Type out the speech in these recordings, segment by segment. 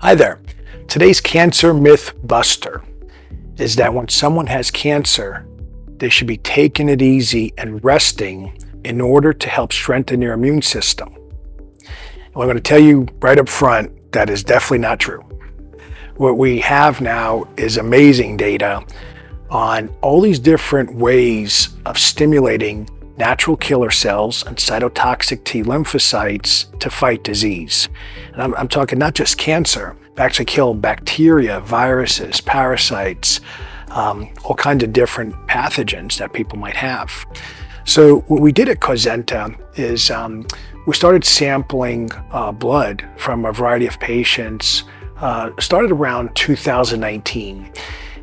Hi there. Today's cancer myth buster is that when someone has cancer, they should be taking it easy and resting in order to help strengthen their immune system. And I'm going to tell you right up front, that is definitely not true. What we have now is amazing data on all these different ways of stimulating natural killer cells and cytotoxic T lymphocytes to fight disease. And I'm talking not just cancer, but actually kill bacteria, viruses, parasites, all kinds of different pathogens that people might have. So what we did at Cosenta is we started sampling blood from a variety of patients, started around 2019.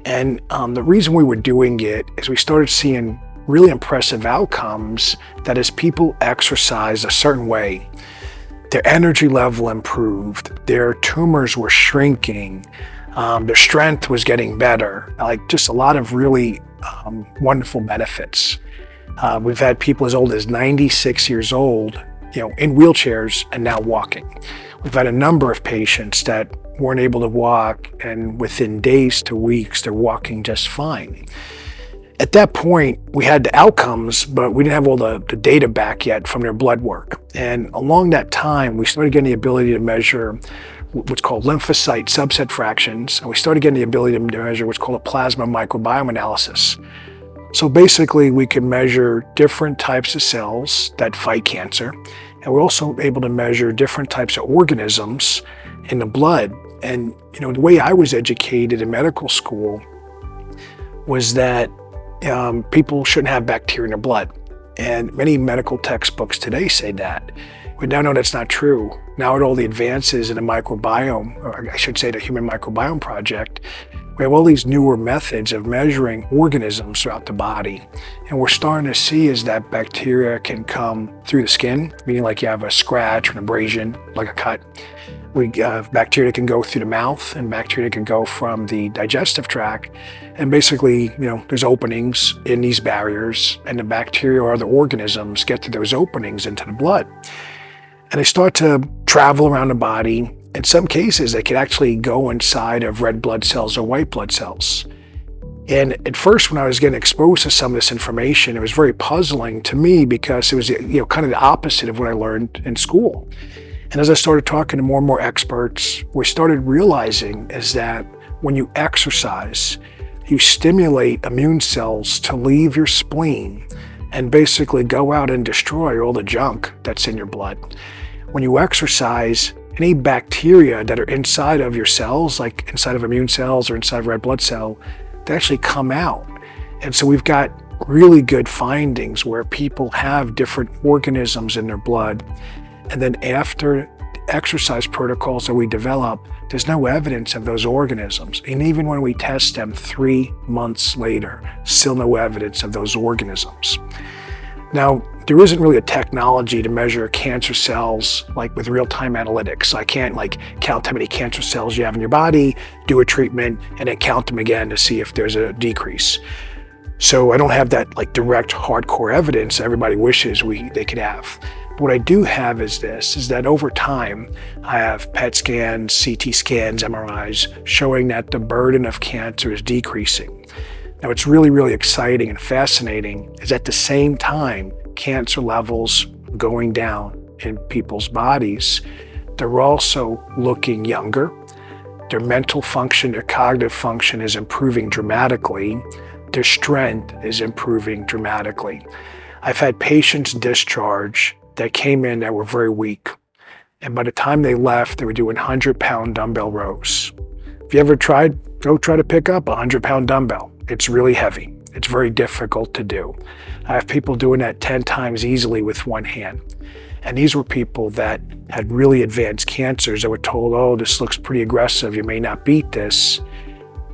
And the reason we were doing it is we started seeing really impressive outcomes that as people exercise a certain way, their energy level improved, their tumors were shrinking, their strength was getting better, like just a lot of really wonderful benefits. We've had people as old as 96 years old, in wheelchairs and now walking. We've had a number of patients that weren't able to walk, and within days to weeks, they're walking just fine. At that point, we had the outcomes, but we didn't have all the data back yet from their blood work. And along that time, we started getting the ability to measure what's called lymphocyte subset fractions, and we started getting the ability to measure what's called a plasma microbiome analysis. So basically, we can measure different types of cells that fight cancer, and we're also able to measure different types of organisms in the blood. And the way I was educated in medical school was that people shouldn't have bacteria in their blood. And many medical textbooks today say that. We now know that's not true. Now with all the advances in the microbiome, or I should say the Human Microbiome Project, we have all these newer methods of measuring organisms throughout the body. And we're starting to see is that bacteria can come through the skin, meaning like you have a scratch or an abrasion, like a cut. Bacteria can go through the mouth, and bacteria can go from the digestive tract. And basically, there's openings in these barriers, and the bacteria or the organisms get through those openings into the blood. And they start to travel around the body. In some cases, they could actually go inside of red blood cells or white blood cells. And at first, when I was getting exposed to some of this information, it was very puzzling to me because it was kind of the opposite of what I learned in school. And as I started talking to more and more experts, we started realizing is that when you exercise, you stimulate immune cells to leave your spleen and basically go out and destroy all the junk that's in your blood. When you exercise, any bacteria that are inside of your cells, like inside of immune cells or inside of red blood cell, they actually come out. And so we've got really good findings where people have different organisms in their blood. And then after exercise protocols that we develop, there's no evidence of those organisms. And even when we test them 3 months later, still no evidence of those organisms. Now, there isn't really a technology to measure cancer cells like with real-time analytics. So I can't count how many cancer cells you have in your body, do a treatment, and then count them again to see if there's a decrease. So I don't have that direct hardcore evidence everybody wishes they could have. What I do have is that over time, I have PET scans, CT scans, MRIs, showing that the burden of cancer is decreasing. Now, what's really, really exciting and fascinating is at the same time, cancer levels going down in people's bodies, they're also looking younger. Their mental function, their cognitive function is improving dramatically. Their strength is improving dramatically. I've had patients discharge that came in that were very weak. And by the time they left, they were doing 100-pound dumbbell rows. If you ever go try to pick up a 100-pound dumbbell. It's really heavy. It's very difficult to do. I have people doing that 10 times easily with one hand. And these were people that had really advanced cancers that were told, oh, this looks pretty aggressive. You may not beat this.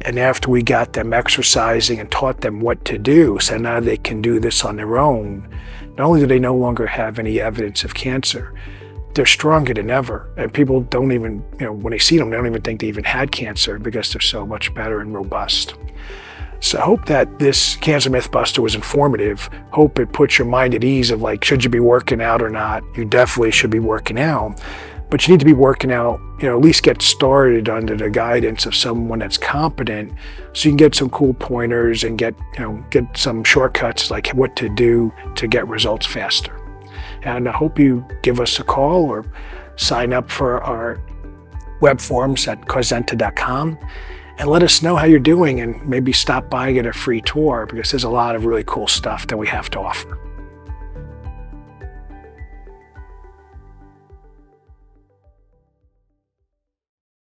And after we got them exercising and taught them what to do, so now they can do this on their own, not only do they no longer have any evidence of cancer, they're stronger than ever. And people don't even, when they see them, they don't even think they even had cancer because they're so much better and robust. So I hope that this Cancer Myth Buster was informative. Hope it puts your mind at ease of should you be working out or not? You definitely should be working out. but you need to be working out, at least get started under the guidance of someone that's competent, so you can get some cool pointers and get some shortcuts like what to do to get results faster. And I hope you give us a call or sign up for our web forums at causenta.com and let us know how you're doing, and maybe stop by and get a free tour, because there's a lot of really cool stuff that we have to offer.